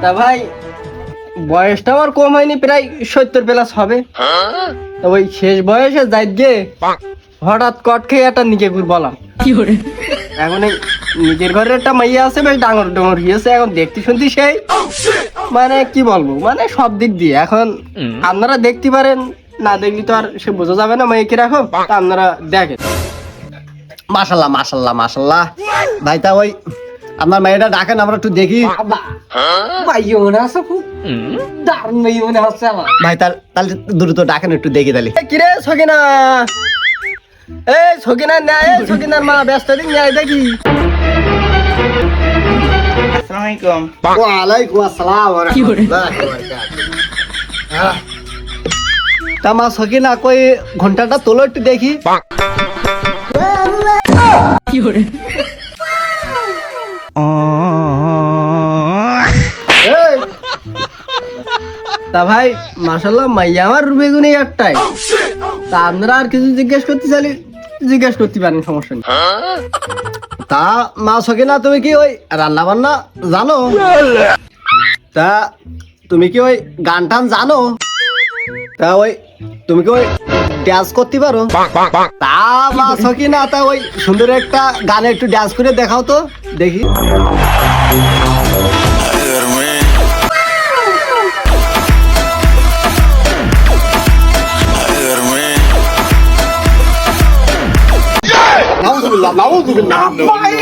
তা ভাই বয়সটা আমার কম হয়নি, প্রায় 70+ হবে। তো ওই শেষ বয়সে যাই গিয়ে হঠাৎ কট খেয়ে একটা নিজে ঘুর বললাম এখন এই নিজের ঘরে একটা মাইয়া আছে, বেশ ডাঙর ডঙর গিয়েছে, এখন দেখতে শুনতে সেই মানে কি বলবো, মানে সব দিক দিয়ে এখন আপনারা দেখতে পারেন, না দেখলি তো আর সে বোঝা যাবে না মাইয়া কিরকম। তা আপনারা দেখেন। মাশাল্লাহ মাশাল্লাহ মাশাল্লাহ। ভাই তা ওই আপনার মেয়েটা ডাকেন, আমরা একটু দেখি। ভাইও মনে আছে, খুব দারুণ মেয়ে মনে হচ্ছে আমার। ভাই তাহলে দ্রুত ডাকেন, একটু দেখি তাহলে। কিরে সকিনা, এই সকিনা না, এই সকিনার মা ব্যস্ত দিন যাই দেখি। আসসালামু আলাইকুম। ওয়ালাইকুম আসসালাম ওয়া রাহমাতুল্লাহি ওয়া বারাকাতুহু। তা মা সকিনা কই ঘন্টাটা তোলো একটু দেখি। এই, তা ভাই মাশাআল্লাহ মাইয়া আমার বেগুনি একটাই। তা আপনারা আর কিছু জিজ্ঞেস করতে চাইলে জিজ্ঞেস করতে পারেন, সমস্যা নেই। তা মা সকিনা তুমি কি ওই রান্না বান্না জানো? তা তুমি কি ওই গান টান জানো? তা ওই তুমি কি ওই ডান্স করতে পারো? তা মা সকিনা তা ওই সুন্দর একটা গানে একটু ডান্স করে দেখাও তো দেখি। নাউজুবিল্লাহ নাউজুবিল্লাহ। ভাই